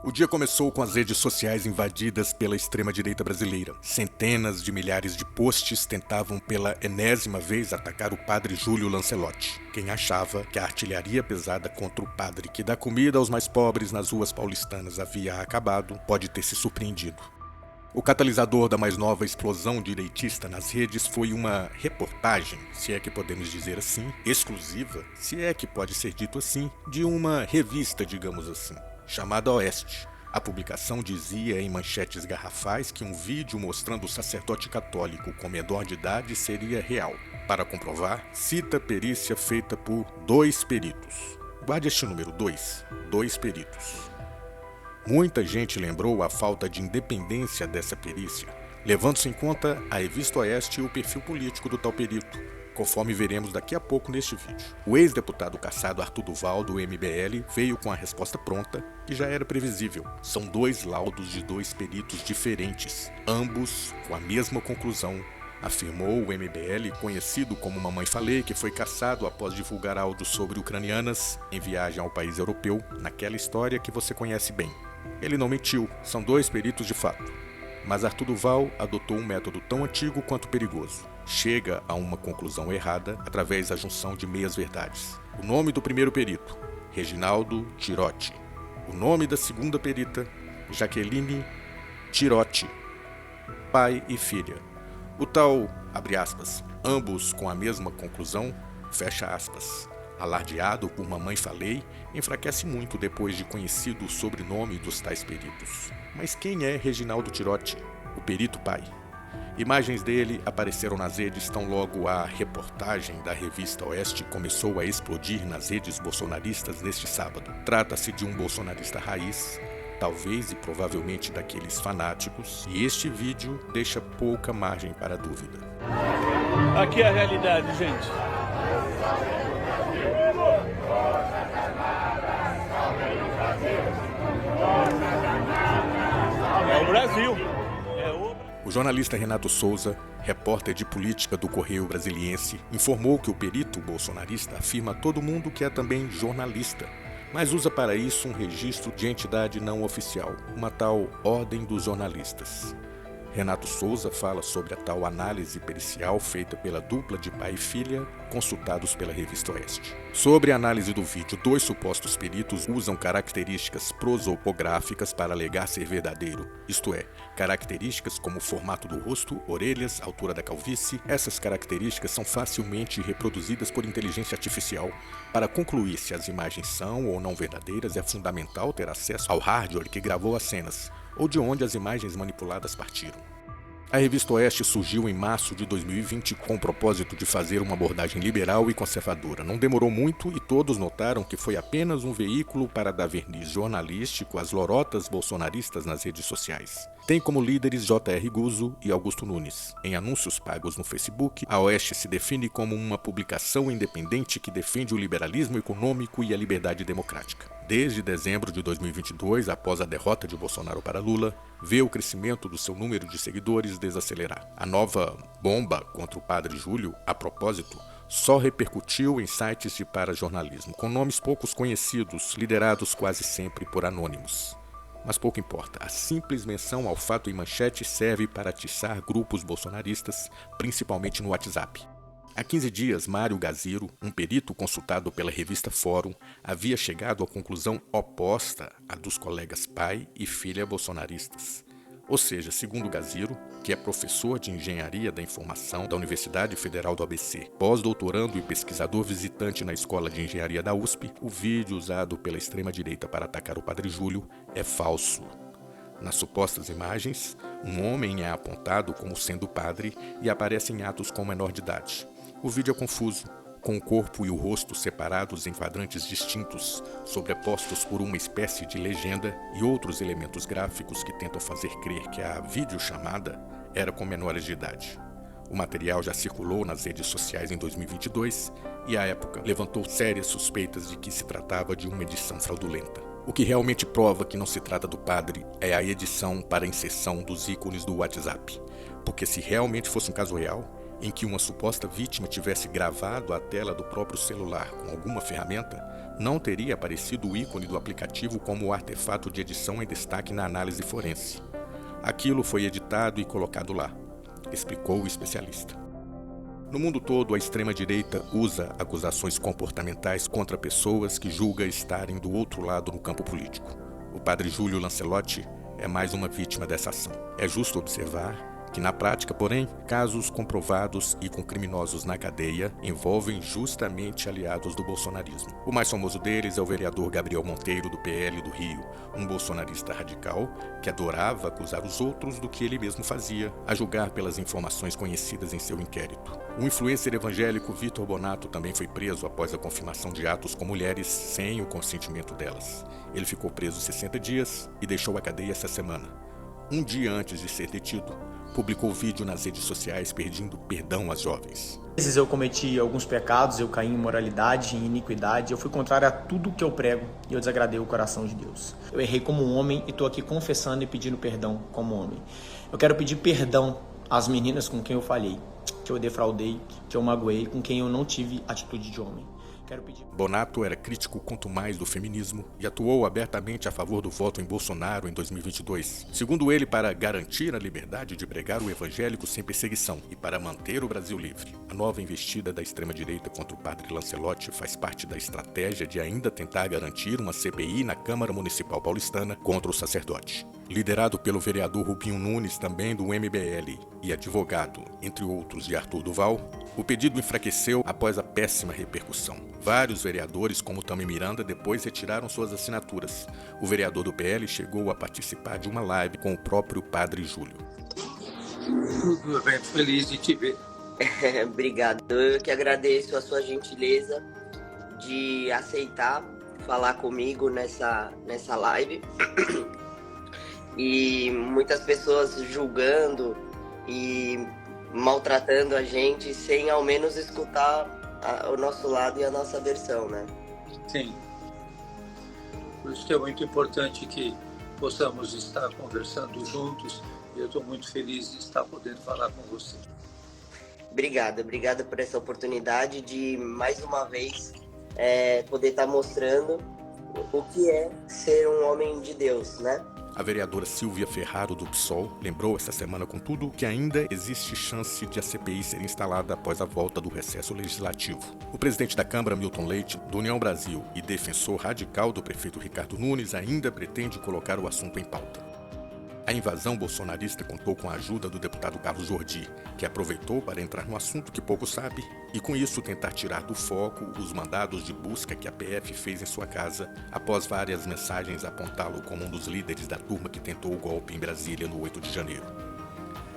O dia começou com as redes sociais invadidas pela extrema-direita brasileira. Centenas de milhares de posts tentavam pela enésima vez atacar o padre Júlio Lancelotti. Quem achava que a artilharia pesada contra o padre que dá comida aos mais pobres nas ruas paulistanas havia acabado, pode ter se surpreendido. O catalisador da mais nova explosão direitista nas redes foi uma reportagem, se é que podemos dizer assim, exclusiva, se é que pode ser dito assim, de uma revista, digamos assim, chamada Oeste. A publicação dizia em manchetes garrafais que um vídeo mostrando o sacerdote católico com menor de idade seria real. Para comprovar, cita perícia feita por 2 peritos. Guarde este número, 2 peritos. Muita gente lembrou a falta de independência dessa perícia, levando-se em conta a revista Oeste e o perfil político do tal perito, conforme veremos daqui a pouco neste vídeo. O ex-deputado cassado Arthur Duval, do MBL, veio com a resposta pronta, que já era previsível. São 2 laudos de 2 peritos diferentes, ambos com a mesma conclusão, afirmou o MBL, conhecido como Mamãe Falei, que foi cassado após divulgar áudios sobre ucranianas em viagem ao país europeu, naquela história que você conhece bem. Ele não mentiu, são 2 peritos de fato. Mas Arthur Duval adotou um método tão antigo quanto perigoso. Chega a uma conclusão errada através da junção de meias-verdades. O nome do primeiro perito, Reginaldo Tirotti. O nome da segunda perita, Jaqueline Tirotti. Pai e filha. O tal, abre aspas, ambos com a mesma conclusão, fecha aspas, alardeado por Mamãe Falei, enfraquece muito depois de conhecido o sobrenome dos tais peritos. Mas quem é Reginaldo Tirotti, o perito pai? Imagens dele apareceram nas redes tão logo a reportagem da revista Oeste começou a explodir nas redes bolsonaristas neste sábado. Trata-se de um bolsonarista raiz, talvez e provavelmente daqueles fanáticos, e este vídeo deixa pouca margem para dúvida. Aqui é a realidade, gente. É o Brasil. O jornalista Renato Souza, repórter de política do Correio Brasiliense, informou que o perito bolsonarista afirma a todo mundo que é também jornalista, mas usa para isso um registro de entidade não oficial, uma tal Ordem dos Jornalistas. Renato Souza fala sobre a tal análise pericial feita pela dupla de pai e filha, consultados pela revista Oeste. Sobre a análise do vídeo, 2 supostos peritos usam características prosopográficas para alegar ser verdadeiro, isto é, características como o formato do rosto, orelhas, altura da calvície. Essas características são facilmente reproduzidas por inteligência artificial. Para concluir se as imagens são ou não verdadeiras, é fundamental ter acesso ao hardware que gravou as cenas, ou de onde as imagens manipuladas partiram. A revista Oeste surgiu em março de 2020 com o propósito de fazer uma abordagem liberal e conservadora. Não demorou muito e todos notaram que foi apenas um veículo para dar verniz jornalístico às lorotas bolsonaristas nas redes sociais. Tem como líderes J.R. Guzzo e Augusto Nunes. Em anúncios pagos no Facebook, a Oeste se define como uma publicação independente que defende o liberalismo econômico e a liberdade democrática. Desde dezembro de 2022, após a derrota de Bolsonaro para Lula, vê o crescimento do seu número de seguidores desacelerar. A nova bomba contra o padre Júlio, a propósito, só repercutiu em sites de parajornalismo, com nomes poucos conhecidos, liderados quase sempre por anônimos. Mas pouco importa, a simples menção ao fato em manchete serve para atiçar grupos bolsonaristas, principalmente no WhatsApp. Há 15 dias, Mário Gaziro, um perito consultado pela revista Fórum, havia chegado à conclusão oposta à dos colegas pai e filha bolsonaristas. Ou seja, segundo Gaziro, que é professor de Engenharia da Informação da Universidade Federal do ABC, pós-doutorando e pesquisador visitante na Escola de Engenharia da USP, o vídeo usado pela extrema-direita para atacar o padre Júlio é falso. Nas supostas imagens, um homem é apontado como sendo padre e aparece em atos com menor de idade. O vídeo é confuso, com o corpo e o rosto separados em quadrantes distintos, sobrepostos por uma espécie de legenda e outros elementos gráficos que tentam fazer crer que a videochamada era com menores de idade. O material já circulou nas redes sociais em 2022 e, à época, levantou sérias suspeitas de que se tratava de uma edição fraudulenta. O que realmente prova que não se trata do padre é a edição para inserção dos ícones do WhatsApp, porque se realmente fosse um caso real, em que uma suposta vítima tivesse gravado a tela do próprio celular com alguma ferramenta, não teria aparecido o ícone do aplicativo como o artefato de edição em destaque na análise forense. Aquilo foi editado e colocado lá, explicou o especialista. No mundo todo, a extrema-direita usa acusações comportamentais contra pessoas que julga estarem do outro lado no campo político. O padre Júlio Lancelotti é mais uma vítima dessa ação. É justo observar que, na prática, porém, casos comprovados e com criminosos na cadeia envolvem justamente aliados do bolsonarismo. O mais famoso deles é o vereador Gabriel Monteiro, do PL do Rio, um bolsonarista radical que adorava acusar os outros do que ele mesmo fazia, a julgar pelas informações conhecidas em seu inquérito. O influencer evangélico Vitor Bonato também foi preso após a confirmação de atos com mulheres sem o consentimento delas. Ele ficou preso 60 dias e deixou a cadeia essa semana. Um dia antes de ser detido, publicou vídeo nas redes sociais pedindo perdão às jovens. Às vezes eu cometi alguns pecados, eu caí em imoralidade, em iniquidade, eu fui contrário a tudo que eu prego e eu desagradei o coração de Deus. Eu errei como um homem e estou aqui confessando e pedindo perdão como homem. Eu quero pedir perdão às meninas com quem eu falhei, que eu defraudei, que eu magoei, com quem eu não tive atitude de homem. Bonato era crítico quanto mais do feminismo e atuou abertamente a favor do voto em Bolsonaro em 2022. Segundo ele, para garantir a liberdade de pregar o evangélico sem perseguição e para manter o Brasil livre. A nova investida da extrema-direita contra o padre Lancelotti faz parte da estratégia de ainda tentar garantir uma CPI na Câmara Municipal Paulistana contra o sacerdote. Liderado pelo vereador Rubinho Nunes, também do MBL, e advogado, entre outros, de Arthur Duval, o pedido enfraqueceu após a péssima repercussão. Vários vereadores, como Tami Miranda, depois retiraram suas assinaturas. O vereador do PL chegou a participar de uma live com o próprio padre Júlio. Tudo bem, feliz de te ver. Obrigado. Eu que agradeço a sua gentileza de aceitar falar comigo nessa live. E muitas pessoas julgando e maltratando a gente sem ao menos escutar o nosso lado e a nossa versão, né? Sim. Por isso que é muito importante que possamos estar conversando juntos e eu estou muito feliz de estar podendo falar com você. Obrigado por essa oportunidade de, mais uma vez, poder estar mostrando o que é ser um homem de Deus, né? A vereadora Silvia Ferraro, do PSOL, lembrou essa semana, contudo, que ainda existe chance de a CPI ser instalada após a volta do recesso legislativo. O presidente da Câmara, Milton Leite, do União Brasil e defensor radical do prefeito Ricardo Nunes, ainda pretende colocar o assunto em pauta. A invasão bolsonarista contou com a ajuda do deputado Carlos Jordi, que aproveitou para entrar no assunto que pouco sabe e, com isso, tentar tirar do foco os mandados de busca que a PF fez em sua casa após várias mensagens apontá-lo como um dos líderes da turma que tentou o golpe em Brasília no 8 de janeiro.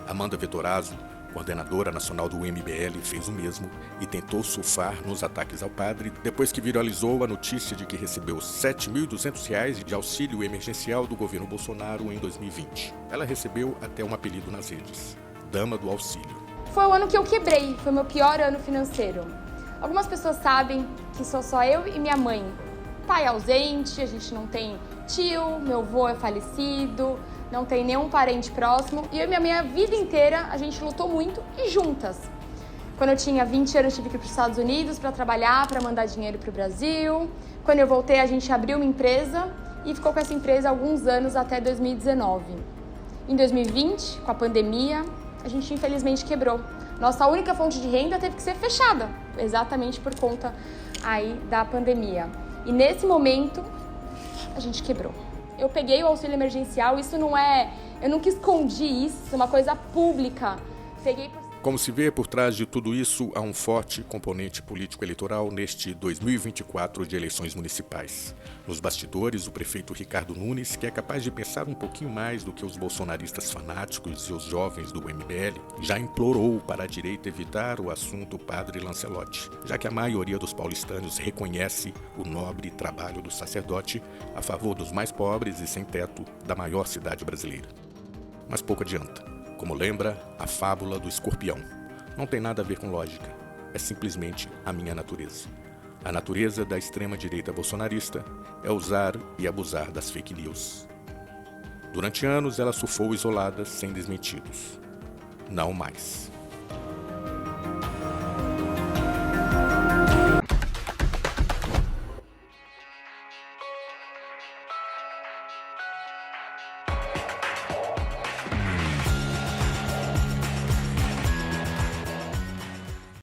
Amanda Vettorazzo, coordenadora nacional do MBL, fez o mesmo e tentou surfar nos ataques ao padre depois que viralizou a notícia de que recebeu R$ 7.200 de auxílio emergencial do governo Bolsonaro em 2020. Ela recebeu até um apelido nas redes: Dama do Auxílio. Foi o ano que eu quebrei, foi meu pior ano financeiro. Algumas pessoas sabem que sou só eu e minha mãe. Pai ausente, a gente não tem tio, meu avô é falecido, não tem nenhum parente próximo. E eu e minha vida inteira, a gente lutou muito e juntas. Quando eu tinha 20 anos, tive que ir para os Estados Unidos para trabalhar, para mandar dinheiro para o Brasil. Quando eu voltei, a gente abriu uma empresa e ficou com essa empresa alguns anos até 2019. Em 2020, com a pandemia, a gente infelizmente quebrou. Nossa única fonte de renda teve que ser fechada, exatamente por conta aí da pandemia. E nesse momento, a gente quebrou. Eu peguei o auxílio emergencial, isso não é... Eu nunca escondi isso, é uma coisa pública. Peguei por... Como se vê, por trás de tudo isso, há um forte componente político-eleitoral neste 2024 de eleições municipais. Nos bastidores, o prefeito Ricardo Nunes, que é capaz de pensar um pouquinho mais do que os bolsonaristas fanáticos e os jovens do MBL, já implorou para a direita evitar o assunto padre Lancelotti, já que a maioria dos paulistanos reconhece o nobre trabalho do sacerdote a favor dos mais pobres e sem teto da maior cidade brasileira. Mas pouco adianta. Como lembra a fábula do escorpião. Não tem nada a ver com lógica, é simplesmente a minha natureza. A natureza da extrema-direita bolsonarista é usar e abusar das fake news. Durante anos ela surfou isolada, sem desmentidos. Não mais.